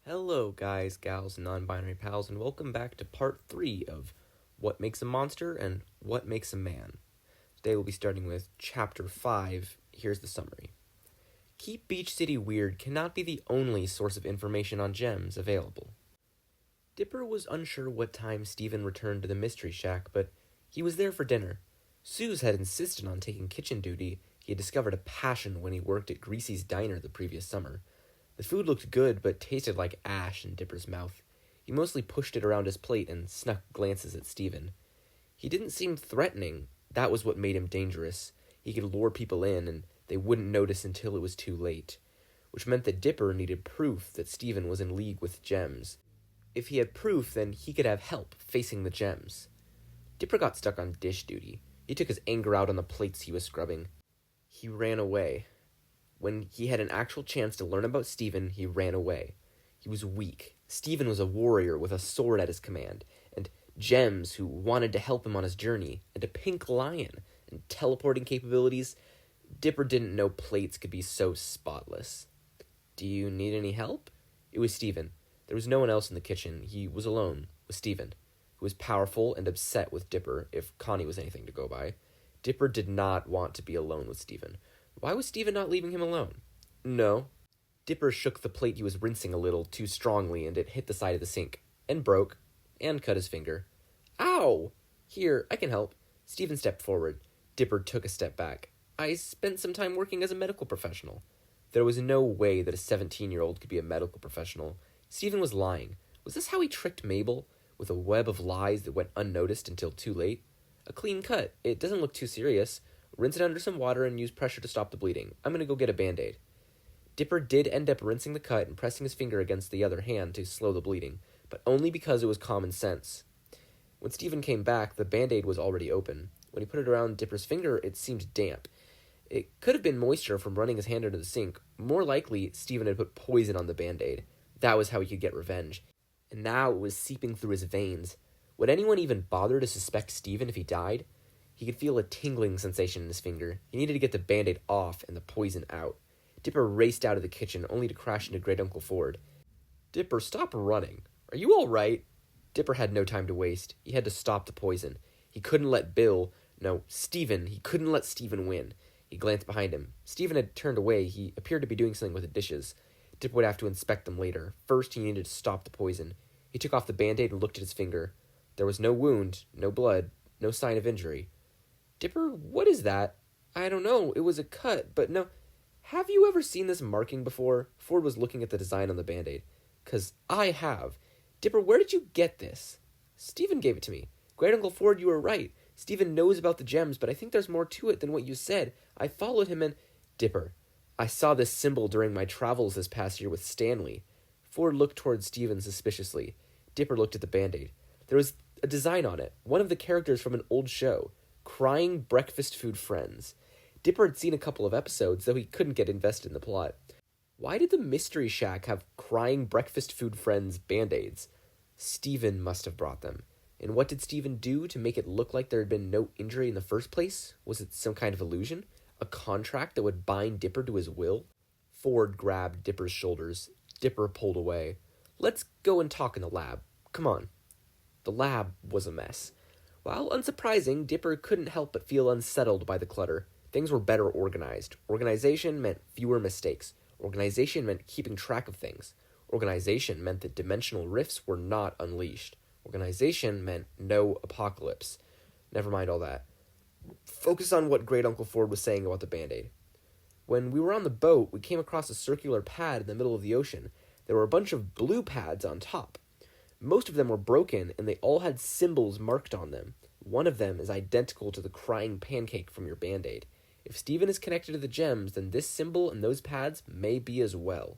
Hello, guys, gals, and non-binary pals, and welcome back to part 3 of What Makes a Monster and What Makes a Man. Today we'll be starting with Chapter 5. Here's the summary. Keep Beach City Weird cannot be the only source of information on gems available. Dipper was unsure what time Stephen returned to the Mystery Shack, but he was there for dinner. Soos had insisted on taking kitchen duty. He had discovered a passion when he worked at Greasy's diner the previous summer. The food looked good, but tasted like ash in Dipper's mouth. He mostly pushed it around his plate and snuck glances at Stephen. He didn't seem threatening. That was what made him dangerous. He could lure people in, and they wouldn't notice until it was too late, which meant that Dipper needed proof that Stephen was in league with gems. If he had proof, then he could have help facing the gems. Dipper got stuck on dish duty. He took his anger out on the plates he was scrubbing. He ran away. When he had an actual chance to learn about Stephen, he ran away. He was weak. Stephen was a warrior with a sword at his command, and gems who wanted to help him on his journey, and a pink lion, and teleporting capabilities. Dipper didn't know plates could be so spotless. "Do you need any help?" It was Stephen. There was no one else in the kitchen. He was alone with Stephen, who was powerful and upset with Dipper, if Connie was anything to go by. Dipper did not want to be alone with Stephen. Why was Stephen not leaving him alone? No. Dipper shook the plate he was rinsing a little too strongly, and it hit the side of the sink, and broke, and cut his finger. Ow! Here, I can help. Stephen stepped forward. Dipper took a step back. I spent some time working as a medical professional. There was no way that a 17-year-old could be a medical professional. Stephen was lying. Was this how he tricked Mabel? With a web of lies that went unnoticed until too late? A clean cut. It doesn't look too serious. Rinse it under some water and use pressure to stop the bleeding. I'm going to go get a Band-Aid. Dipper did end up rinsing the cut and pressing his finger against the other hand to slow the bleeding, but only because it was common sense. When Stephen came back, the Band-Aid was already open. When he put it around Dipper's finger, it seemed damp. It could have been moisture from running his hand under the sink. More likely, Stephen had put poison on the Band-Aid. That was how he could get revenge. And now it was seeping through his veins. Would anyone even bother to suspect Stephen if he died? He could feel a tingling sensation in his finger. He needed to get the Band-Aid off and the poison out. Dipper raced out of the kitchen, only to crash into Great Uncle Ford. Dipper, stop running. Are you all right? Dipper had no time to waste. He had to stop the poison. He couldn't let Stephen, he couldn't let Stephen win. He glanced behind him. Stephen had turned away. He appeared to be doing something with the dishes. Dipper would have to inspect them later. First, he needed to stop the poison. He took off the Band-Aid and looked at his finger. There was no wound, no blood, no sign of injury. Dipper, what is that? I don't know. It was a cut, but no. Have you ever seen this marking before? Ford was looking at the design on the Band-Aid. 'Cause I have. Dipper, where did you get this? Stephen gave it to me. Great Uncle Ford, you were right. Stephen knows about the gems, but I think there's more to it than what you said. I followed him and... Dipper, I saw this symbol during my travels this past year with Stanley. Ford looked toward Stephen suspiciously. Dipper looked at the Band-Aid. There was a design on it. One of the characters from an old show. Crying breakfast food friends. Dipper had seen a couple of episodes, though he couldn't get invested in the plot. Why did the Mystery Shack have crying breakfast food friends Band-Aids? Stephen must have brought them. And what did Stephen do to make it look like there had been no injury in the first place? Was it some kind of illusion? A contract that would bind Dipper to his will? Ford grabbed Dipper's shoulders. Dipper pulled away. Let's go and talk in the lab. Come on. The lab was a mess. While unsurprising, Dipper couldn't help but feel unsettled by the clutter. Things were better organized. Organization meant fewer mistakes. Organization meant keeping track of things. Organization meant that dimensional rifts were not unleashed. Organization meant no apocalypse. Never mind all that. Focus on what Great Uncle Ford was saying about the Band-Aid. When we were on the boat, we came across a circular pad in the middle of the ocean. There were a bunch of blue pads on top. Most of them were broken, and they all had symbols marked on them. One of them is identical to the crying pancake from your Band-Aid. If Stephen is connected to the gems, then this symbol and those pads may be as well.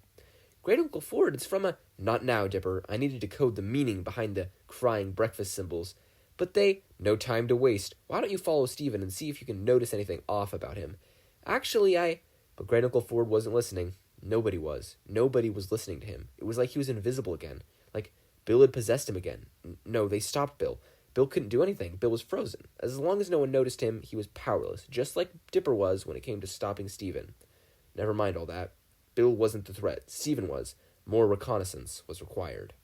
Great Uncle Ford, it's from a... Not now, Dipper. I needed to code the meaning behind the crying breakfast symbols. But they... No time to waste. Why don't you follow Stephen and see if you can notice anything off about him? Actually, But Great Uncle Ford wasn't listening. Nobody was. Nobody was listening to him. It was like he was invisible again. Like Bill had possessed him again. No, they stopped Bill. Bill couldn't do anything. Bill was frozen. As long as no one noticed him, he was powerless, just like Dipper was when it came to stopping Stephen. Never mind all that. Bill wasn't the threat. Stephen was. More reconnaissance was required.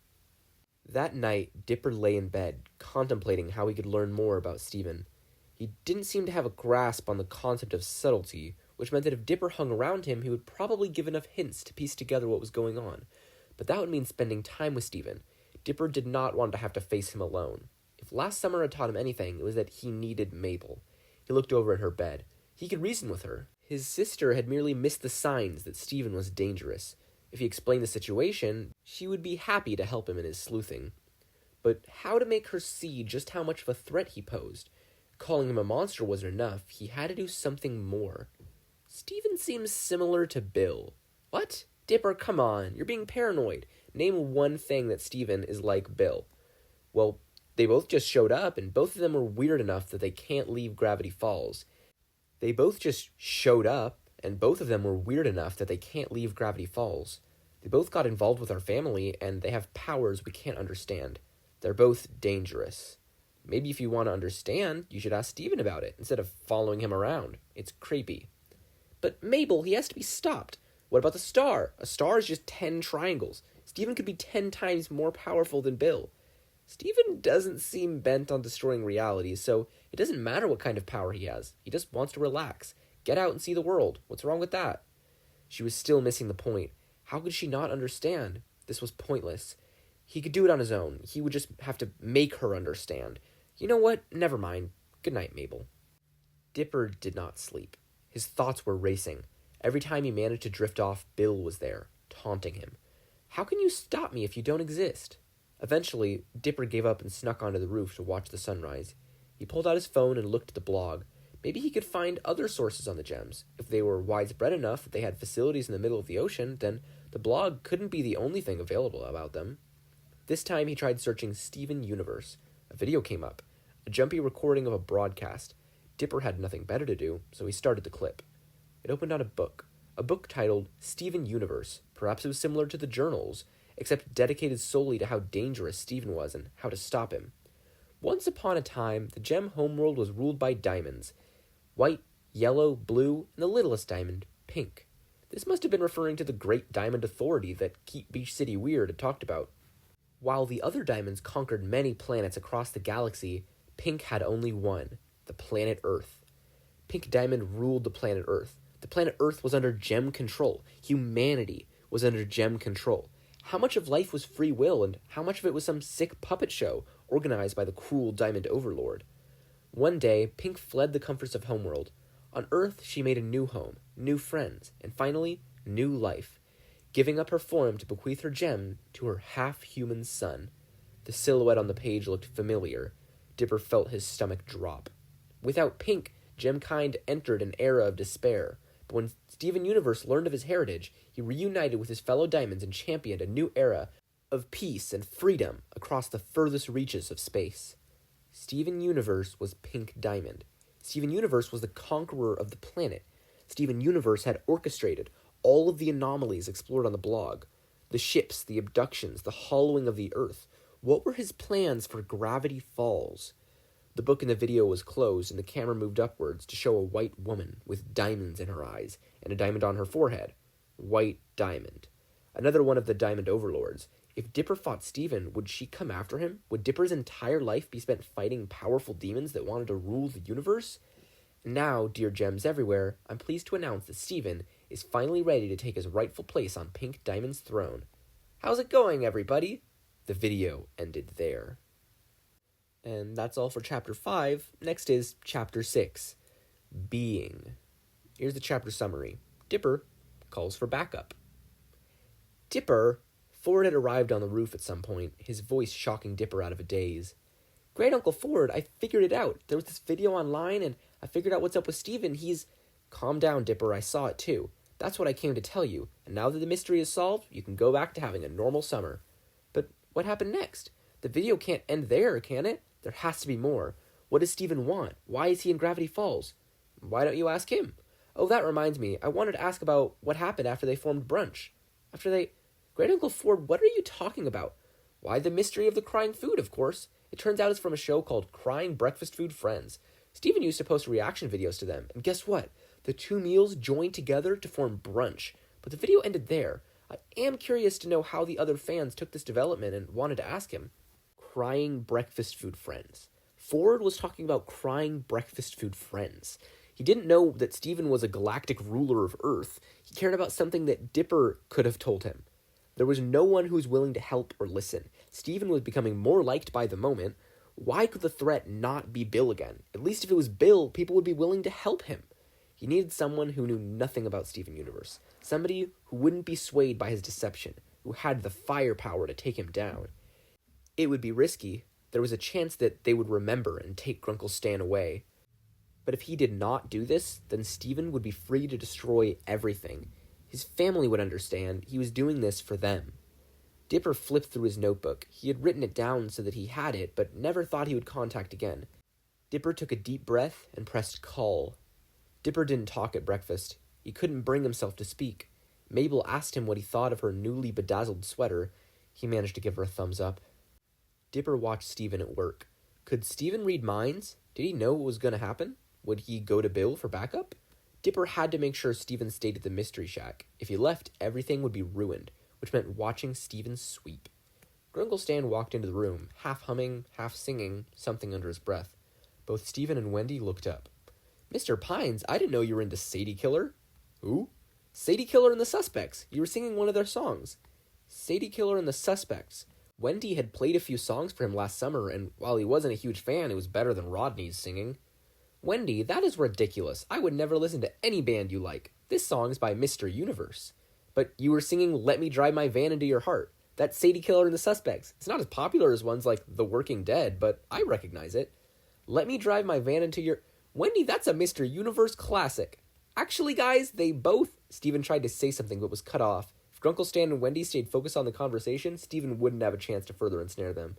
That night, Dipper lay in bed, contemplating how he could learn more about Stephen. He didn't seem to have a grasp on the concept of subtlety, which meant that if Dipper hung around him, he would probably give enough hints to piece together what was going on. But that would mean spending time with Stephen. Dipper did not want to have to face him alone. If last summer had taught him anything, it was that he needed Mabel. He looked over at her bed. He could reason with her. His sister had merely missed the signs that Stephen was dangerous. If he explained the situation, she would be happy to help him in his sleuthing. But how to make her see just how much of a threat he posed? Calling him a monster wasn't enough. He had to do something more. Stephen seems similar to Bill. What? Dipper, come on. You're being paranoid. Name one thing that Stephen is like Bill. Well, they both just showed up, and both of them were weird enough that they can't leave Gravity Falls. They both just showed up, and both of them were weird enough that they can't leave Gravity Falls. They both got involved with our family, and they have powers we can't understand. They're both dangerous. Maybe if you want to understand, you should ask Stephen about it, instead of following him around. It's creepy. But Mabel, he has to be stopped. What about the star? A star is just 10 triangles. Stephen could be 10 times more powerful than Bill. Stephen doesn't seem bent on destroying reality, so it doesn't matter what kind of power he has. He just wants to relax. Get out and see the world. What's wrong with that? She was still missing the point. How could she not understand? This was pointless. He could do it on his own. He would just have to make her understand. You know what? Never mind. Good night, Mabel. Dipper did not sleep. His thoughts were racing. Every time he managed to drift off, Bill was there, taunting him. How can you stop me if you don't exist? Eventually, Dipper gave up and snuck onto the roof to watch the sunrise. He pulled out his phone and looked at the blog. Maybe he could find other sources on the gems. If they were widespread enough that they had facilities in the middle of the ocean, then the blog couldn't be the only thing available about them. This time he tried searching Steven Universe. A video came up, a jumpy recording of a broadcast. Dipper had nothing better to do, so he started the clip. It opened on a book titled Steven Universe. Perhaps it was similar to the journals, except dedicated solely to how dangerous Stephen was and how to stop him. Once upon a time, the gem homeworld was ruled by diamonds. White, yellow, blue, and the littlest diamond, pink. This must have been referring to the Great Diamond Authority that Keep Beach City Weird had talked about. While the other diamonds conquered many planets across the galaxy, Pink had only one, the planet Earth. Pink Diamond ruled the planet Earth. The planet Earth was under gem control. Humanity was under gem control. How much of life was free will, and how much of it was some sick puppet show organized by the cruel Diamond Overlord? One day, Pink fled the comforts of Homeworld. On Earth, she made a new home, new friends, and finally, new life, giving up her form to bequeath her gem to her half-human son. The silhouette on the page looked familiar. Dipper felt his stomach drop. Without Pink, Gemkind entered an era of despair. But when Steven Universe learned of his heritage, he reunited with his fellow diamonds and championed a new era of peace and freedom across the furthest reaches of space. Steven Universe was Pink Diamond. Steven Universe was the conqueror of the planet. Steven Universe had orchestrated all of the anomalies explored on the blog. The ships, the abductions, the hollowing of the Earth. What were his plans for Gravity Falls? The book in the video was closed, and the camera moved upwards to show a white woman with diamonds in her eyes and a diamond on her forehead. White Diamond. Another one of the Diamond Overlords. If Dipper fought Steven, would she come after him? Would Dipper's entire life be spent fighting powerful demons that wanted to rule the universe? Now, dear gems everywhere, I'm pleased to announce that Steven is finally ready to take his rightful place on Pink Diamond's throne. How's it going, everybody? The video ended there. And that's all for Chapter 5. Next is Chapter 6, Being. Here's the chapter summary. Dipper calls for backup. Dipper! Ford had arrived on the roof at some point, his voice shocking Dipper out of a daze. Great Uncle Ford, I figured it out. There was this video online, and I figured out what's up with Steven. Calm down, Dipper, I saw it too. That's what I came to tell you, and now that the mystery is solved, you can go back to having a normal summer. But what happened next? The video can't end there, can it? There has to be more. What does Steven want? Why is he in Gravity Falls? Why don't you ask him? Oh, that reminds me. I wanted to ask about what happened after they formed Brunch. Great Uncle Ford, what are you talking about? Why, the mystery of the crying food, of course. It turns out it's from a show called Crying Breakfast Food Friends. Steven used to post reaction videos to them, and guess what? The two meals joined together to form Brunch. But the video ended there. I am curious to know how the other fans took this development and wanted to ask him. Crying breakfast food friends. Ford was talking about crying breakfast food friends. He didn't know that Steven was a galactic ruler of Earth. He cared about something that Dipper could have told him. There was no one who was willing to help or listen. Steven was becoming more liked by the moment. Why could the threat not be Bill again? At least if it was Bill, people would be willing to help him. He needed someone who knew nothing about Steven Universe. Somebody who wouldn't be swayed by his deception, who had the firepower to take him down. It would be risky. There was a chance that they would remember and take Grunkle Stan away. But if he did not do this, then Steven would be free to destroy everything. His family would understand he was doing this for them. Dipper flipped through his notebook. He had written it down so that he had it, but never thought he would contact again. Dipper took a deep breath and pressed call. Dipper didn't talk at breakfast. He couldn't bring himself to speak. Mabel asked him what he thought of her newly bedazzled sweater. He managed to give her a thumbs up. Dipper watched Steven at work. Could Steven read minds? Did he know what was going to happen? Would he go to Bill for backup? Dipper had to make sure Steven stayed at the Mystery Shack. If he left, everything would be ruined, which meant watching Steven sweep. Grunkle Stan walked into the room, half humming, half singing, something under his breath. Both Steven and Wendy looked up. Mr. Pines, I didn't know you were into Sadie Killer. Who? Sadie Killer and the Suspects. You were singing one of their songs. Sadie Killer and the Suspects. Wendy had played a few songs for him last summer, and while he wasn't a huge fan, it was better than Rodney's singing. Wendy, that is ridiculous. I would never listen to any band you like. This song is by Mr. Universe. But you were singing Let Me Drive My Van Into Your Heart. That's Sadie Killer and the Suspects. It's not as popular as ones like The Working Dead, but I recognize it. Let Me Drive My Van Into Your... Wendy, that's a Mr. Universe classic. Actually, guys, they both... Steven tried to say something but was cut off. If Grunkle Stan and Wendy stayed focused on the conversation, Steven wouldn't have a chance to further ensnare them.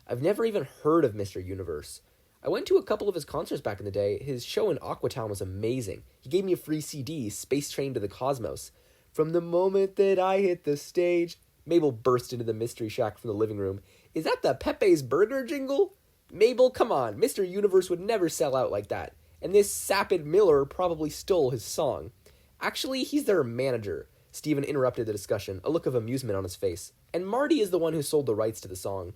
I've never even heard of Mr. Universe. I went to a couple of his concerts back in the day. His show in Aquatown was amazing. He gave me a free CD, Space Train to the Cosmos. From the moment that I hit the stage... Mabel burst into the Mystery Shack from the living room. Is that the Pepe's Burger jingle? Mabel, come on. Mr. Universe would never sell out like that. And this sapid Miller probably stole his song. Actually, he's their manager. Steven interrupted the discussion, a look of amusement on his face. And Marty is the one who sold the rights to the song.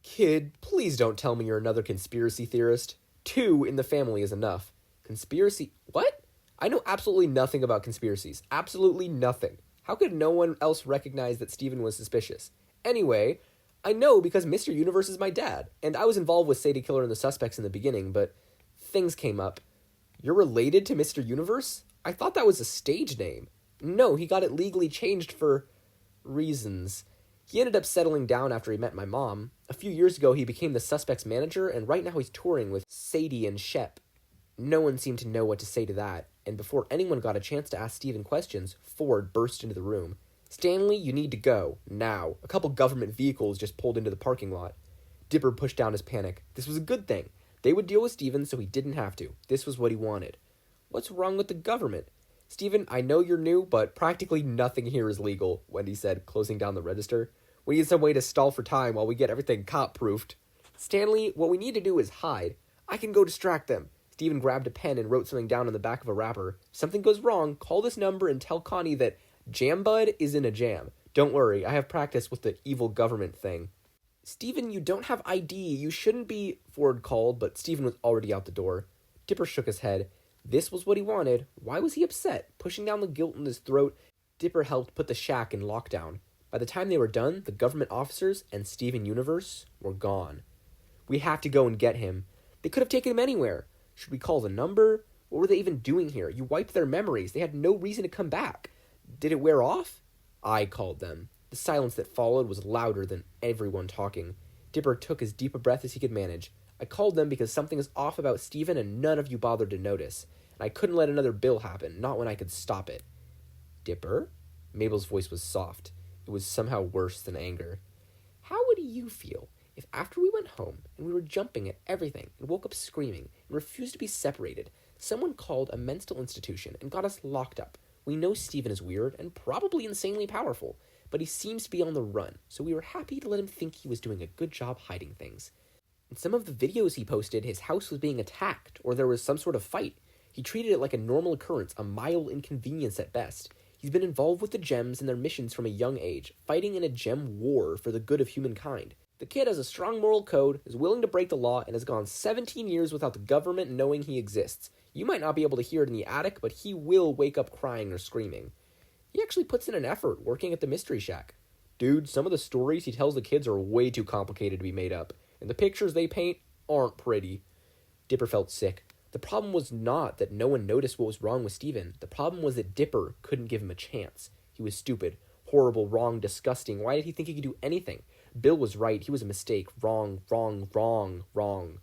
Kid, please don't tell me you're another conspiracy theorist. 2 in the family is enough. Conspiracy... What? I know absolutely nothing about conspiracies. Absolutely nothing. How could no one else recognize that Steven was suspicious? Anyway, I know because Mr. Universe is my dad, and I was involved with Sadie Killer and the Suspects in the beginning, but things came up. You're related to Mr. Universe? I thought that was a stage name. No, he got it legally changed for reasons. He ended up settling down after he met my mom. A few years ago, he became the Suspects manager, and right now he's touring with Sadie and Shep. No one seemed to know what to say to that, and before anyone got a chance to ask Steven questions, Ford burst into the room. Stanley, you need to go. Now. A couple government vehicles just pulled into the parking lot. Dipper pushed down his panic. This was a good thing. They would deal with Steven so he didn't have to. This was what he wanted. What's wrong with the government? Steven, I know you're new, but practically nothing here is legal, Wendy said, closing down the register. We need some way to stall for time while we get everything cop-proofed. Stanley, what we need to do is hide. I can go distract them. Steven grabbed a pen and wrote something down on the back of a wrapper. If something goes wrong, call this number and tell Connie that Jam Bud is in a jam. Don't worry, I have practice with the evil government thing. Steven, you don't have ID. You shouldn't be... Ford called, but Steven was already out the door. Dipper shook his head. This was what he wanted. Why was he upset? Pushing down the guilt in his throat, Dipper helped put the shack in lockdown. By the time they were done, the government officers and Steven Universe were gone. We have to go and get him. They could have taken him anywhere. Should we call the number? What were they even doing here? You wiped their memories. They had no reason to come back. Did it wear off? I called them. The silence that followed was louder than everyone talking. Dipper took as deep a breath as he could manage. I called them because something is off about Steven and none of you bothered to notice. And I couldn't let another Bill happen, not when I could stop it. Dipper? Mabel's voice was soft. It was somehow worse than anger. How would you feel if after we went home and we were jumping at everything and woke up screaming and refused to be separated, someone called a mental institution and got us locked up? We know Steven is weird and probably insanely powerful, but he seems to be on the run, so we were happy to let him think he was doing a good job hiding things. In some of the videos he posted, his house was being attacked, or there was some sort of fight. He treated it like a normal occurrence, a mild inconvenience at best. He's been involved with the gems and their missions from a young age, fighting in a gem war for the good of humankind. The kid has a strong moral code, is willing to break the law, and has gone 17 years without the government knowing he exists. You might not be able to hear it in the attic, but he will wake up crying or screaming. He actually puts in an effort working at the Mystery Shack. Dude, some of the stories he tells the kids are way too complicated to be made up, and the pictures they paint aren't pretty. Dipper felt sick. The problem was not that no one noticed what was wrong with Steven. The problem was that Dipper couldn't give him a chance. He was stupid, horrible, wrong, disgusting. Why did he think he could do anything? Bill was right. He was a mistake. Wrong, wrong, wrong, wrong.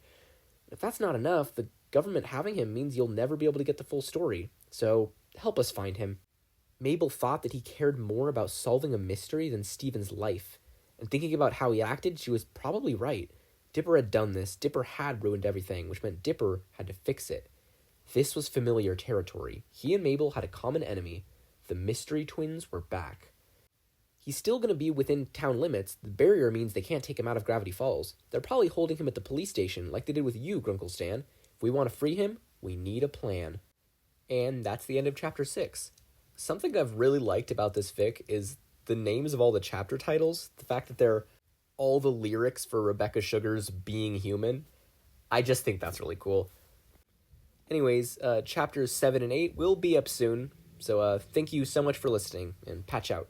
If that's not enough, the government having him means you'll never be able to get the full story. So, help us find him. Mabel thought that he cared more about solving a mystery than Steven's life. And thinking about how he acted, she was probably right. Dipper had done this. Dipper had ruined everything, which meant Dipper had to fix it. This was familiar territory. He and Mabel had a common enemy. The mystery twins were back. He's still going to be within town limits. The barrier means they can't take him out of Gravity Falls. They're probably holding him at the police station, like they did with you, Grunkle Stan. If we want to free him, we need a plan. And that's the end of Chapter 6. Something I've really liked about this fic is the names of all the chapter titles. The fact that they're all the lyrics for Rebecca Sugar's Being Human. I just think that's really cool. Anyways, chapters 7 and 8 will be up soon. So thank you so much for listening, and patch out.